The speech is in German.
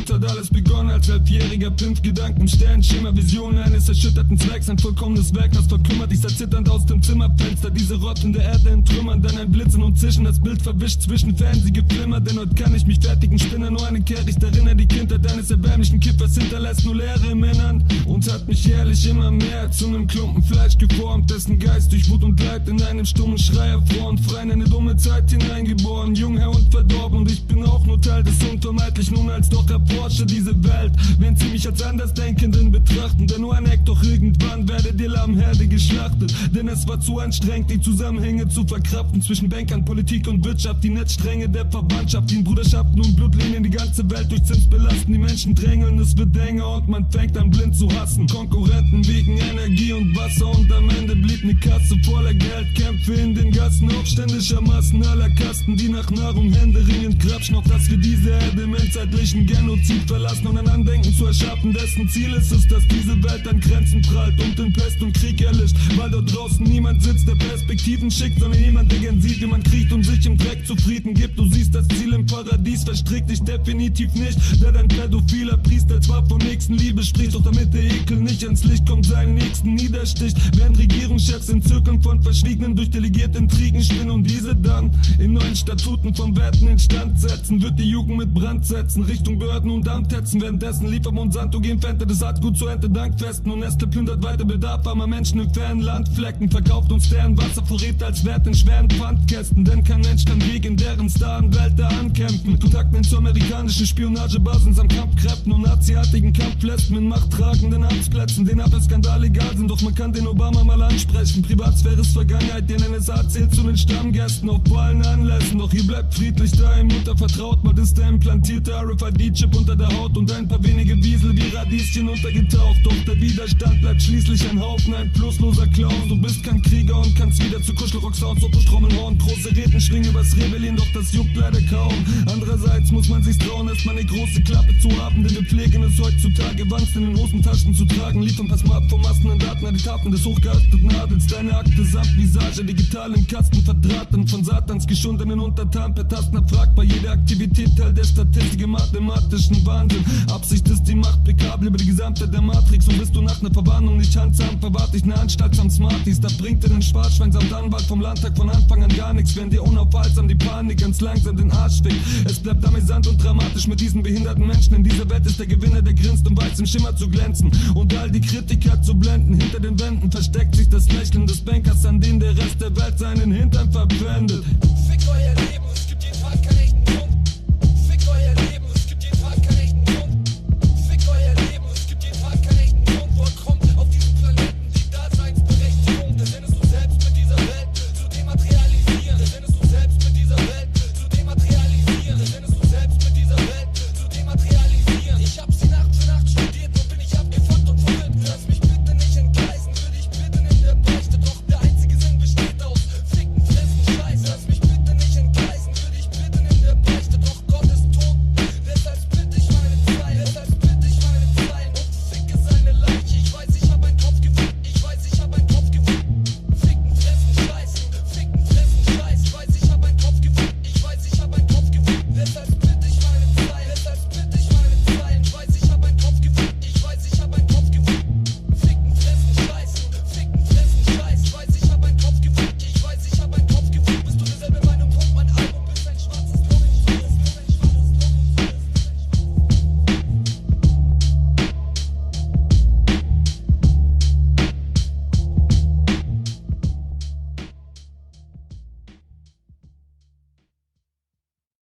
Damit hat alles begonnen als 11-jähriger Pimpf, Gedanken, Sternschimmer, Visionen eines erschütterten Zwecks, ein vollkommenes Werk, das verkümmert. Ich sah zitternd aus dem Zimmerfenster, diese rottende Erde in Trümmern, dann ein Blitzen und Zischen, das Bild verwischt zwischen Fernseh geflimmert. Denn heute kann ich mich fertigen, spinne nur eine Kehricht, erinnere die Kindheit eines erbärmlichen Kippers, hinterlässt nur Leere im Innern und hat mich jährlich immer mehr zu einem Klumpen Fleisch geformt, dessen Geist durch Wut und Leid in einem stummen Schrei erfroren, frei in eine dumme Zeit hineingeboren, jung, Herr und verdorben, und ich bin auch nur Teil des Unvermeidlichen, nun als doch erforsche diese Welt, während sie mich als Andersdenkenden betrachten, denn nur ein Eck, doch irgendwann werdet ihr Lammherde geschlachtet, denn es war zu anstrengend, die Zusammenhänge zu verkraften, zwischen Bankern, Politik und Wirtschaft, die Netzstränge der Verwandtschaft, die in Bruderschaften und Blutlinien die ganze Welt durch Zins belasten, die Menschen drängeln, es wird enger und man fängt an blind zu hassen, Konkurrenten wiegen Energie und Wasser und am Ende blieb ne Kasse voller Geld, Kämpfe in den Gassen, aufständischer Massen aller Kasten, die nach Nahrung händeringend krapschen, auf dass wir diese Erde im endzeitlichen Genozid verlassen und ein Andenken zu erschaffen, dessen Ziel ist es, dass diese Welt an Grenzen prallt und in Pest und Krieg erlischt, weil dort draußen niemand sitzt, der Perspektiven schickt, sondern jemand, der gern sieht, wie man kriecht und sich im Dreck zufrieden gibt. Du siehst das Ziel im Paradies, verstrickt dich definitiv nicht, der dein pädophiler Priester zwar von Nächstenliebe spricht, doch damit der Ekel nicht ans Licht kommt, seinen Nächsten niedersticht, während Regierungschefs in Zirkeln von Verschwiegenen durch delegierte Intrigen spinnen und diese dann in neuen Statuten von Werten instand setzen, wird die Jugend mit Brand setzen, Richtung Behörden und Amt hetzen, währenddessen liefert Monsanto gegen Fente das Saatgut zur Ernte Dankfesten und Nestle plündert weiter Bedarf armer Menschen in fernen Landflecken, verkauft uns deren Wasservorräte als Wert in schweren Pfandkästen, denn kein Mensch kann gegen deren Starenwelt da ankämpfen, mit Kontakten zu amerikanischen Spionagebasen am Kampfkräften und naziartigen Kampflästen in machttragenden Amtsplätzen, den Abelskandal egal sind, doch man kann den Obama mal ansprechen, Privatsphäre ist Vergangenheit, den NSA zählt zu den Stammgästen auf allen Anlässen, doch ihr bleibt friedlich daheim untervertraut, mal ist der implantierte RFID-Chip unter der Haut und ein paar wenige Wiesel wie Radieschen untergetaucht, doch der Widerstand bleibt schließlich ein Haufen, ein plusloser Clown, du bist kein Krieger und kannst wieder zu Kuschelrock-Sounds, Trommelhorn, große Reden schwingen übers Rebellieren, doch das juckt leider kaum, andererseits muss man sich's trauen, erstmal eine große Klappe zu haben, denn wir pflegen es heutzutage, Wanst in den Hosentaschen zu tragen, liefern pass mal ab vom Masten an Daten an die Tafeln des hochgeachteten Adels, deine Akte samt Visage, digital im Kasten verdrahten, von Satans geschundenen Untertan per Tasten abfragbar, jede Aktivität Teil der Statistik im mathematischen Wahnsinn, Absicht ist die Macht bekabel über die gesamte der Matrix und bist du nach ner Verwarnung nicht handsam, verwahrt dich ne Anstalt samt Smarties, da bringt dir den Sparschwein samt Anwalt vom Landtag von Anfang an gar nichts, wenn dir unaufhaltsam die Panik ganz langsam den Arsch fickt, es bleibt amüsant und dramatisch mit diesen behinderten Menschen, in dieser Welt ist der Gewinner, der grinst und weiß im Schimmer zu glänzen und all die Kritiker zu blenden, hinter den Wänden versteckt sich das Lächeln des Bankers, an den der Rest der Welt seinen Hintern verbrennt. Fick euer Leben, es gibt